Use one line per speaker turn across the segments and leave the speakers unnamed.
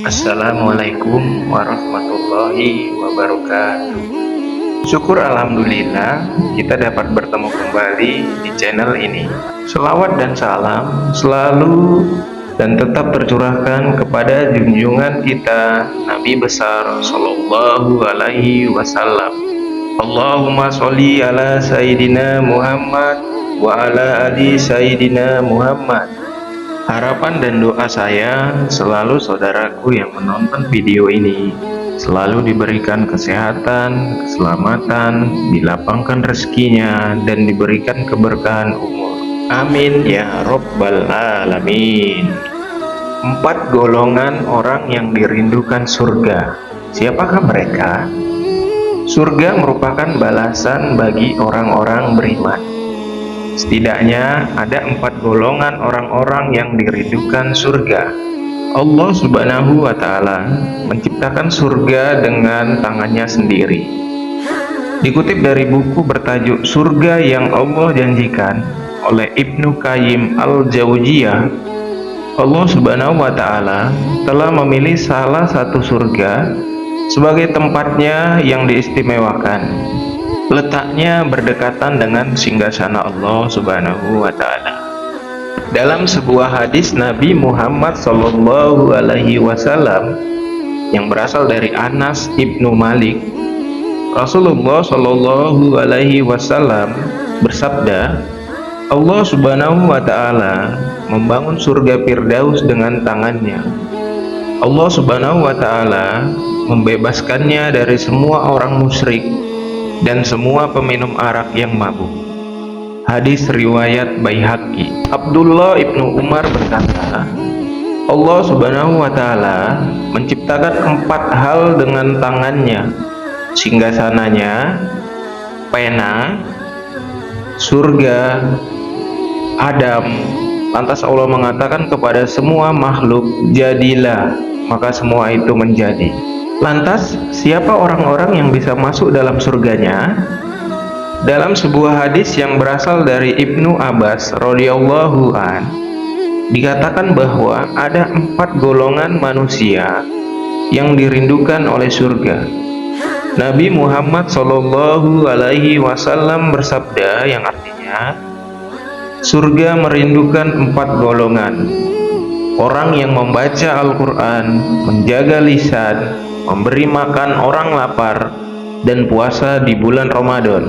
Assalamualaikum warahmatullahi wabarakatuh. Syukur alhamdulillah kita dapat bertemu kembali di channel ini. Selawat dan salam selalu dan tetap tercurahkan kepada junjungan kita Nabi besar Sallallahu Alaihi Wasallam. Allahumma sholli ala Sayyidina Muhammad wa ala ali Sayyidina Muhammad. Harapan dan doa saya selalu saudaraku yang menonton video ini selalu diberikan kesehatan, keselamatan, dilapangkan rezekinya, dan diberikan keberkahan umur. Amin ya Rabbal Alamin. 4 golongan orang yang dirindukan surga. Siapakah mereka? Surga merupakan balasan bagi orang-orang beriman. Setidaknya ada 4 golongan orang-orang yang dirindukan surga. Allah Subhanahu wa Ta'ala menciptakan surga dengan tangannya sendiri. Dikutip dari buku bertajuk Surga yang Allah Janjikan oleh Ibnu Qayyim Al-Jauziyah, Allah Subhanahu wa Ta'ala telah memilih salah satu surga sebagai tempatnya yang diistimewakan. Letaknya berdekatan dengan singgasana Allah Subhanahu wa Ta'ala. Dalam sebuah hadis Nabi Muhammad Sallallahu Alaihi Wasallam yang berasal dari Anas ibnu Malik, Rasulullah Sallallahu Alaihi Wasallam bersabda, Allah Subhanahu wa Ta'ala membangun surga Firdaus dengan tangannya. Allah Subhanahu wa Ta'ala membebaskannya dari semua orang musyrik dan semua peminum arak yang mabuk. Hadis riwayat Baihaqi. Abdullah ibnu Umar berkata, Allah Subhanahu wa Ta'ala menciptakan 4 hal dengan tangannya, singgasananya, pena, surga, Adam. Lantas Allah mengatakan kepada semua makhluk, jadilah, maka semua itu menjadi. Lantas, siapa orang-orang yang bisa masuk dalam surganya? Dalam sebuah hadis yang berasal dari Ibnu Abbas radhiyallahu an, dikatakan bahwa ada 4 golongan manusia yang dirindukan oleh surga. Nabi Muhammad Sallallahu Alaihi Wasallam bersabda yang artinya, surga merindukan 4 golongan. Orang yang membaca Al-Quran, menjaga lisan, memberi makan orang lapar, dan puasa di bulan Ramadan.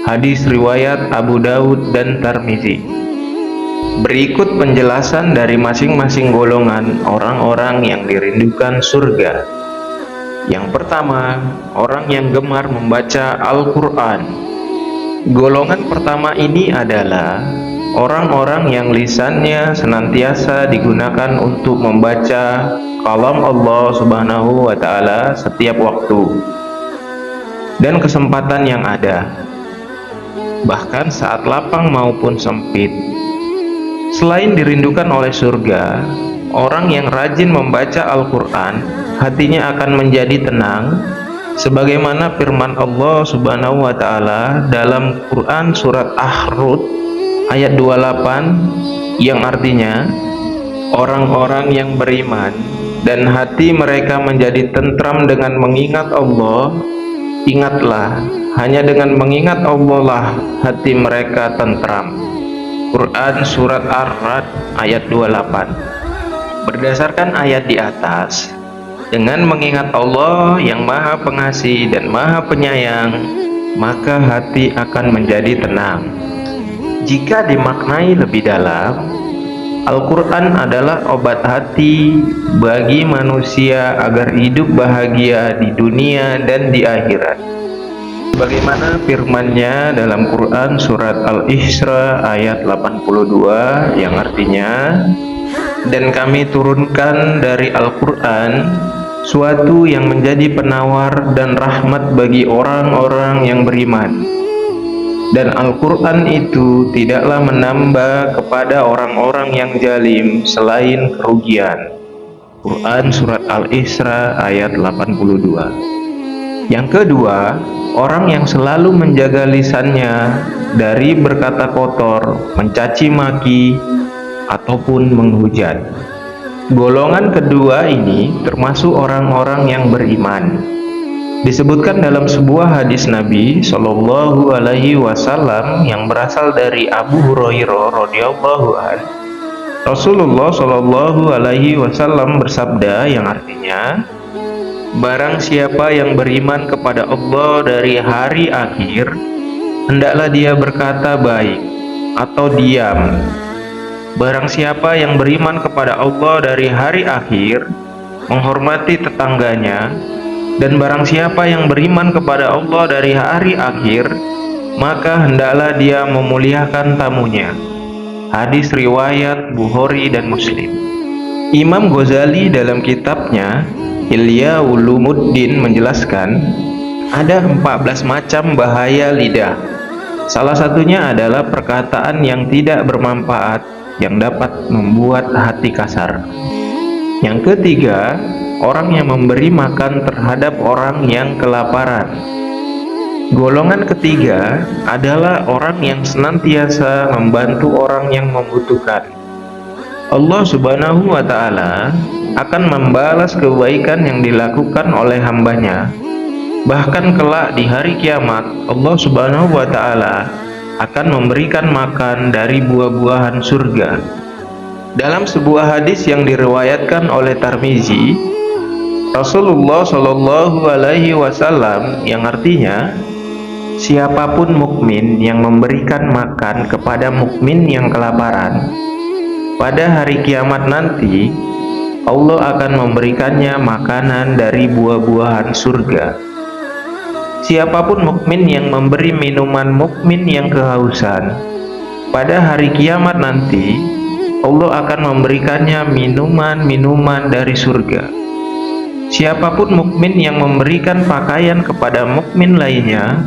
Hadis riwayat Abu Daud dan Tirmizi. Berikut penjelasan dari masing-masing golongan orang-orang yang dirindukan surga. Yang pertama, orang yang gemar membaca Al-Quran. Golongan pertama ini adalah orang-orang yang lisannya senantiasa digunakan untuk membaca kalam Allah Subhanahu wa Ta'ala setiap waktu dan kesempatan yang ada, bahkan saat lapang maupun sempit. Selain dirindukan oleh surga, orang yang rajin membaca Al-Quran, hatinya akan menjadi tenang, sebagaimana firman Allah Subhanahu wa Ta'ala dalam Quran surat Ahrud ayat 28 yang artinya, orang-orang yang beriman dan hati mereka menjadi tentram dengan mengingat Allah, ingatlah, hanya dengan mengingat Allah lah hati mereka tentram. Quran surat Ar-Ra'd ayat 28. Berdasarkan ayat di atas, dengan mengingat Allah yang Maha Pengasih dan Maha Penyayang, maka hati akan menjadi tenang. Jika dimaknai lebih dalam, Al-Quran adalah obat hati bagi manusia agar hidup bahagia di dunia dan di akhirat. Bagaimana firman-Nya dalam Quran surat Al-Isra ayat 82 yang artinya, dan kami turunkan dari Al-Quran suatu yang menjadi penawar dan rahmat bagi orang-orang yang beriman. Dan Al-Quran itu tidaklah menambah kepada orang-orang yang zalim selain kerugian. Quran surat Al-Isra ayat 82. Yang kedua, orang yang selalu menjaga lisannya dari berkata kotor, mencaci maki, ataupun menghujat. Golongan kedua ini termasuk orang-orang yang beriman. Disebutkan dalam sebuah hadis Nabi Shallallahu Alaihi Wasallam yang berasal dari Abu Hurairah radhiyallahu anhu, Rasulullah Shallallahu Alaihi Wasallam bersabda yang artinya, barang siapa yang beriman kepada Allah dari hari akhir, hendaklah dia berkata baik atau diam. Barang siapa yang beriman kepada Allah dari hari akhir, menghormati tetangganya, dan barang siapa yang beriman kepada Allah dari hari akhir, maka hendaklah dia memuliakan tamunya. Hadis riwayat Bukhari dan Muslim. Imam Ghazali dalam kitabnya Ihya Ulumuddin menjelaskan, ada 14 macam bahaya lidah. Salah satunya adalah perkataan yang tidak bermanfaat yang dapat membuat hati kasar. Yang ketiga, orang yang memberi makan terhadap orang yang kelaparan. Golongan ketiga adalah orang yang senantiasa membantu orang yang membutuhkan. Allah Subhanahu wa Ta'ala akan membalas kebaikan yang dilakukan oleh hambanya. Bahkan kelak di hari kiamat, Allah Subhanahu wa Ta'ala akan memberikan makan dari buah-buahan surga. Dalam sebuah hadis yang diriwayatkan oleh Tirmizi, Rasulullah Shallallahu Alaihi Wasallam yang artinya, siapapun mukmin yang memberikan makan kepada mukmin yang kelaparan, pada hari kiamat nanti Allah akan memberikannya makanan dari buah-buahan surga. Siapapun mukmin yang memberi minuman mukmin yang kehausan, pada hari kiamat nanti Allah akan memberikannya minuman-minuman dari surga. Siapapun mukmin yang memberikan pakaian kepada mukmin lainnya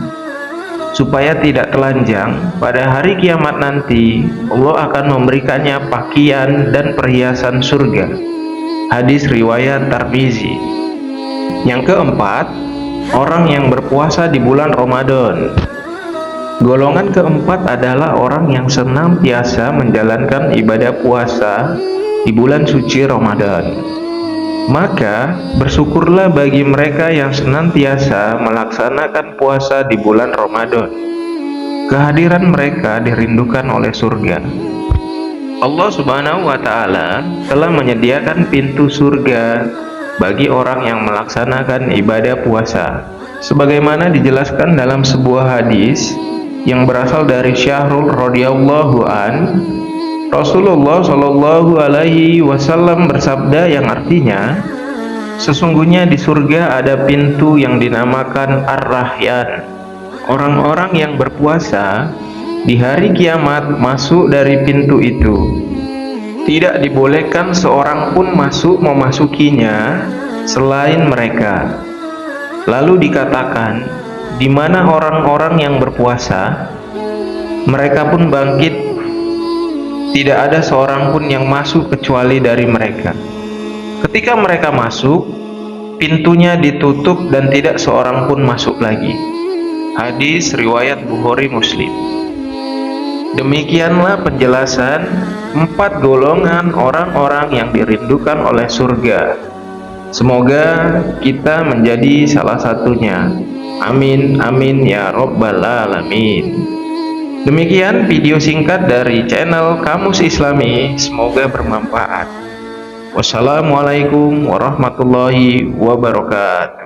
supaya tidak telanjang, pada hari kiamat nanti Allah akan memberikannya pakaian dan perhiasan surga. Hadis riwayat Tirmizi. Yang keempat, orang yang berpuasa di bulan Ramadan. Golongan keempat adalah orang yang senantiasa menjalankan ibadah puasa di bulan suci Ramadan. Maka bersyukurlah bagi mereka yang senantiasa melaksanakan puasa di bulan Ramadan. Kehadiran mereka dirindukan oleh surga. Allah Subhanahu wa Ta'ala telah menyediakan pintu surga bagi orang yang melaksanakan ibadah puasa, sebagaimana dijelaskan dalam sebuah hadis yang berasal dari Syahrul radhiyallahu an, Rasulullah Shallallahu Alaihi Wasallam bersabda yang artinya, sesungguhnya di surga ada pintu yang dinamakan Ar-Rahyan. Orang-orang yang berpuasa di hari kiamat masuk dari pintu itu. Tidak dibolehkan seorang pun masuk memasukinya selain mereka. Lalu dikatakan, di mana orang-orang yang berpuasa? Mereka pun bangkit. Tidak ada seorang pun yang masuk kecuali dari mereka. Ketika mereka masuk, pintunya ditutup dan tidak seorang pun masuk lagi. Hadis riwayat Bukhari Muslim. Demikianlah penjelasan 4 golongan orang-orang yang dirindukan oleh surga. Semoga kita menjadi salah satunya. Amin, amin ya Rabbal Alamin. Demikian video singkat dari channel Kamus Islami, semoga bermanfaat. Wassalamualaikum warahmatullahi wabarakatuh.